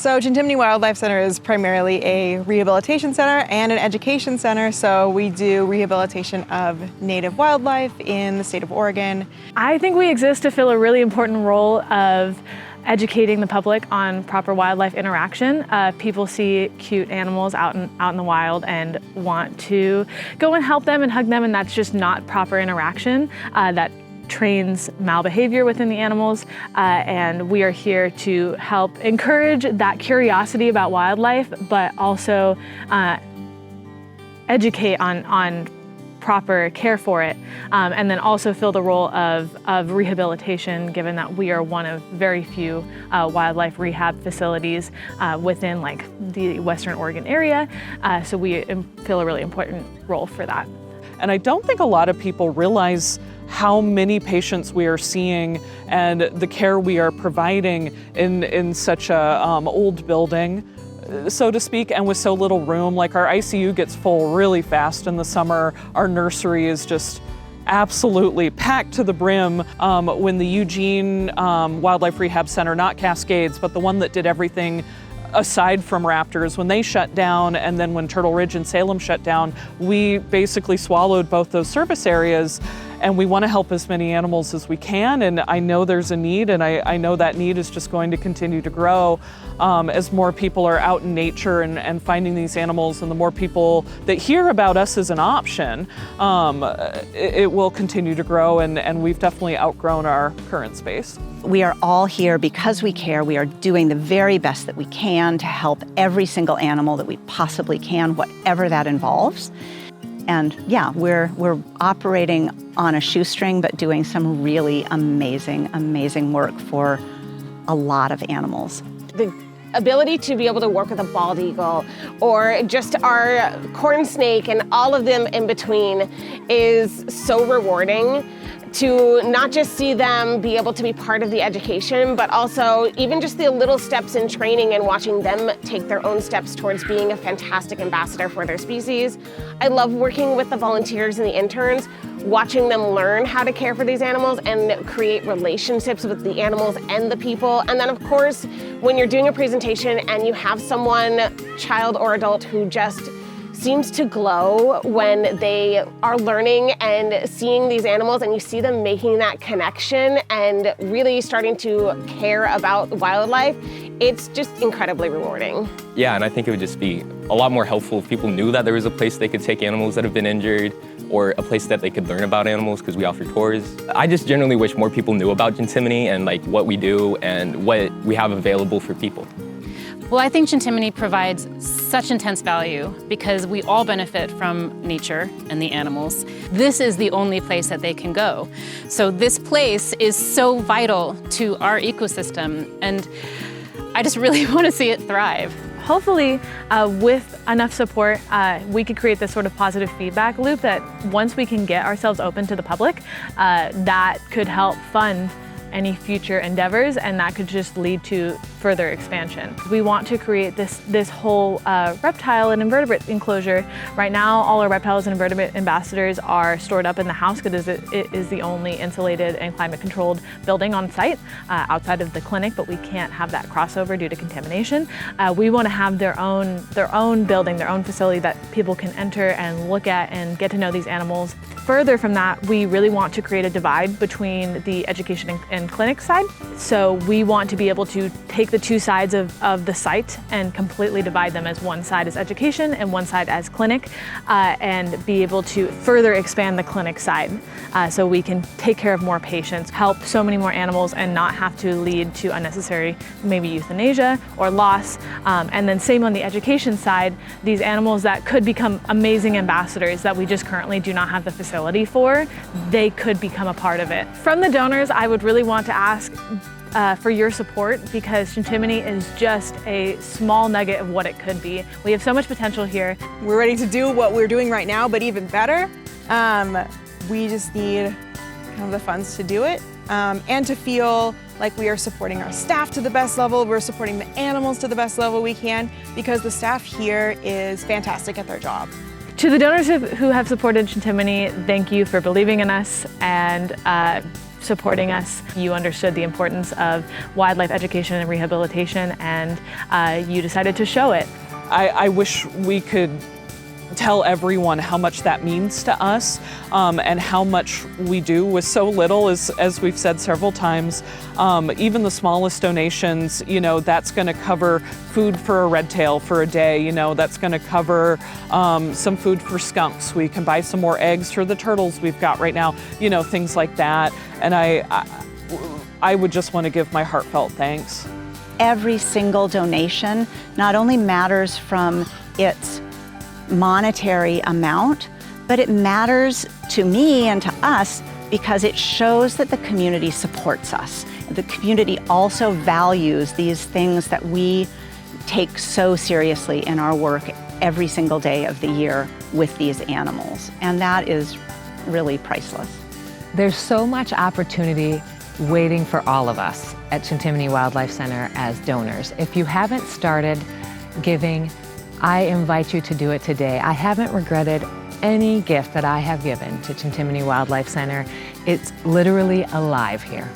So Chintimini Wildlife Center is primarily a rehabilitation center and an education center. So we do rehabilitation of native wildlife in the state of Oregon. I think we exist to fill a really important role of educating the public on proper wildlife interaction. People see cute animals out in the wild and want to go and help them and hug them, and that's just not proper interaction. That trains malbehavior within the animals, and we are here to help encourage that curiosity about wildlife, but also educate on proper care for it, and then also fill the role of rehabilitation, given that we are one of very few wildlife rehab facilities within the Western Oregon area, so we fill a really important role for that. And I don't think a lot of people realize how many patients we are seeing and the care we are providing in such a old building, so to speak, and with so little room. Like, our ICU gets full really fast in the summer. Our nursery is just absolutely packed to the brim. When the Eugene Wildlife Rehab Center, not Cascades, but the one that did everything aside from raptors, when they shut down, and then when Turtle Ridge and Salem shut down, we basically swallowed both those service areas, and we want to help as many animals as we can. And I know there's a need, and I know that need is just going to continue to grow as more people are out in nature and finding these animals, and the more people that hear about us as an option, it will continue to grow, and we've definitely outgrown our current space. We are all here because we care. We are doing the very best that we can to help every single animal that we possibly can, whatever that involves. And yeah, we're operating on a shoestring, but doing some really amazing work for a lot of animals. The ability to be able to work with a bald eagle or just our corn snake and all of them in between is so rewarding, to not just see them be able to be part of the education, but also even just the little steps in training and watching them take their own steps towards being a fantastic ambassador for their species. I love working with the volunteers and the interns, watching them learn how to care for these animals and create relationships with the animals and the people. And then of course, when you're doing a presentation and you have someone, child or adult, who just seems to glow when they are learning and seeing these animals, and you see them making that connection and really starting to care about wildlife, it's just incredibly rewarding. Yeah, and I think it would just be a lot more helpful if people knew that there was a place they could take animals that have been injured, or a place that they could learn about animals, because we offer tours. I just generally wish more people knew about Chintimini and what we do and what we have available for people. Well, I think Chintimini provides such intense value because we all benefit from nature and the animals. This is the only place that they can go. So this place is so vital to our ecosystem, and I just really want to see it thrive. Hopefully, with enough support, we could create this sort of positive feedback loop that once we can get ourselves open to the public, that could help fund any future endeavors, and that could just lead to further expansion. We want to create this whole reptile and invertebrate enclosure. Right now, all our reptiles and invertebrate ambassadors are stored up in the house because it is the only insulated and climate-controlled building on site outside of the clinic, but we can't have that crossover due to contamination. We want to have their own building, their own facility that people can enter and look at and get to know these animals. Further from that, we really want to create a divide between the education and clinic side. So we want to be able to take the two sides of the site and completely divide them, as one side is education and one side as clinic, and be able to further expand the clinic side so we can take care of more patients, help so many more animals, and not have to lead to unnecessary maybe euthanasia or loss. And then same on the education side, these animals that could become amazing ambassadors that we just currently do not have the facility for, they could become a part of it. From the donors, I would really want to ask for your support, because Chintimini is just a small nugget of what it could be. We have so much potential here. We're ready to do what we're doing right now, but even better. We just need kind of the funds to do it, and to feel like we are supporting our staff to the best level, we're supporting the animals to the best level we can, because the staff here is fantastic at their job. To the donors who have supported Chintimini, thank you for believing in us and supporting us. You understood the importance of wildlife education and rehabilitation, and you decided to show it. I wish we could tell everyone how much that means to us and how much we do with so little, as we've said several times. Even the smallest donations, you know, that's going to cover food for a red tail for a day, you know, that's going to cover some food for skunks. We can buy some more eggs for the turtles we've got right now, you know, things like that. And I would just want to give my heartfelt thanks. Every single donation not only matters from its monetary amount, but it matters to me and to us because it shows that the community supports us. The community also values these things that we take so seriously in our work every single day of the year with these animals, and that is really priceless. There's so much opportunity waiting for all of us at Chintimini Wildlife Center as donors. If you haven't started giving, I invite you to do it today. I haven't regretted any gift that I have given to Chintimini Wildlife Center. It's literally alive here.